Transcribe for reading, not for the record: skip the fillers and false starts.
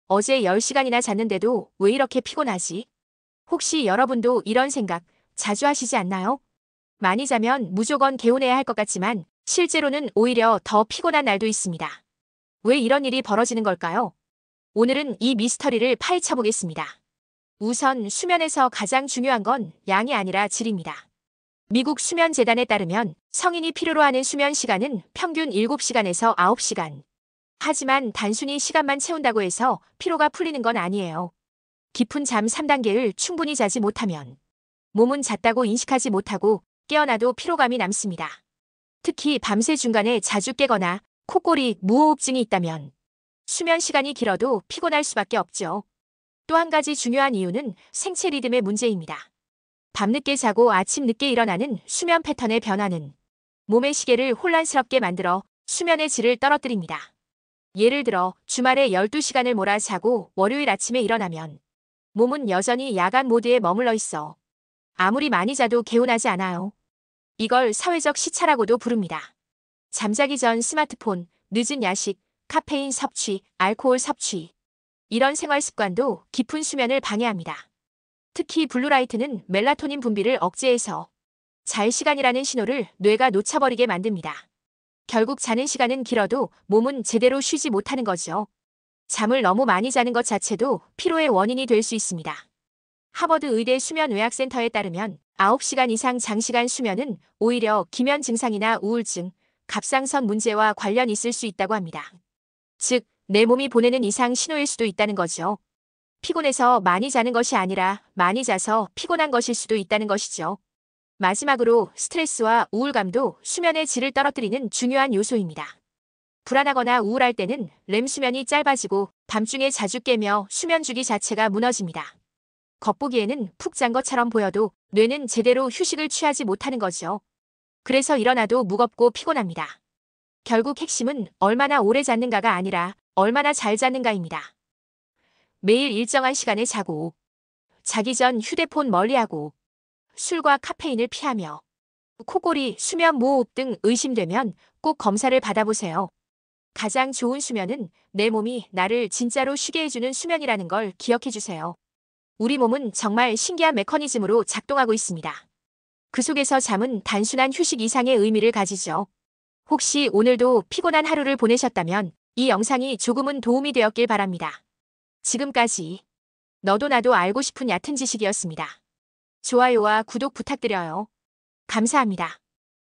어제 10시간이나 잤는데도 왜 이렇게 피곤하지? 혹시 여러분도 이런 생각 자주 하시지 않나요? 많이 자면 무조건 개운해야 할 것 같지만 실제로는 오히려 더 피곤한 날도 있습니다. 왜 이런 일이 벌어지는 걸까요? 오늘은 이 미스터리를 파헤쳐 보겠습니다. 우선 수면에서 가장 중요한 건 양이 아니라 질입니다. 미국 수면재단에 따르면 성인이 필요로 하는 수면 시간은 평균 7시간에서 9시간. 하지만 단순히 시간만 채운다고 해서 피로가 풀리는 건 아니에요. 깊은 잠 3단계를 충분히 자지 못하면 몸은 잤다고 인식하지 못하고 깨어나도 피로감이 남습니다. 특히 밤새 중간에 자주 깨거나 코골이, 무호흡증이 있다면 수면 시간이 길어도 피곤할 수밖에 없죠. 또 한 가지 중요한 이유는 생체 리듬의 문제입니다. 밤늦게 자고 아침 늦게 일어나는 수면 패턴의 변화는 몸의 시계를 혼란스럽게 만들어 수면의 질을 떨어뜨립니다. 예를 들어 주말에 12시간을 몰아 자고 월요일 아침에 일어나면 몸은 여전히 야간 모드에 머물러 있어 아무리 많이 자도 개운하지 않아요. 이걸 사회적 시차라고도 부릅니다. 잠자기 전 스마트폰, 늦은 야식, 카페인 섭취, 알코올 섭취. 이런 생활 습관도 깊은 수면을 방해합니다. 특히 블루라이트는 멜라토닌 분비를 억제해서 잘 시간이라는 신호를 뇌가 놓쳐버리게 만듭니다. 결국 자는 시간은 길어도 몸은 제대로 쉬지 못하는 거죠. 잠을 너무 많이 자는 것 자체도 피로의 원인이 될 수 있습니다. 하버드 의대 수면의학센터에 따르면 9시간 이상 장시간 수면은 오히려 기면 증상이나 우울증, 갑상선 문제와 관련 있을 수 있다고 합니다. 즉, 내 몸이 보내는 이상 신호일 수도 있다는 거죠. 피곤해서 많이 자는 것이 아니라 많이 자서 피곤한 것일 수도 있다는 것이죠. 마지막으로 스트레스와 우울감도 수면의 질을 떨어뜨리는 중요한 요소입니다. 불안하거나 우울할 때는 렘 수면이 짧아지고 밤중에 자주 깨며 수면 주기 자체가 무너집니다. 겉보기에는 푹 잔 것처럼 보여도 뇌는 제대로 휴식을 취하지 못하는 거죠. 그래서 일어나도 무겁고 피곤합니다. 결국 핵심은 얼마나 오래 잤는가가 아니라 얼마나 잘 잤는가입니다. 매일 일정한 시간에 자고, 자기 전 휴대폰 멀리하고, 술과 카페인을 피하며, 코골이, 수면 무호흡 등 의심되면 꼭 검사를 받아보세요. 가장 좋은 수면은 내 몸이 나를 진짜로 쉬게 해주는 수면이라는 걸 기억해주세요. 우리 몸은 정말 신기한 메커니즘으로 작동하고 있습니다. 그 속에서 잠은 단순한 휴식 이상의 의미를 가지죠. 혹시 오늘도 피곤한 하루를 보내셨다면 이 영상이 조금은 도움이 되었길 바랍니다. 지금까지 너도 나도 알고 싶은 얕은 지식이었습니다. 좋아요와 구독 부탁드려요. 감사합니다.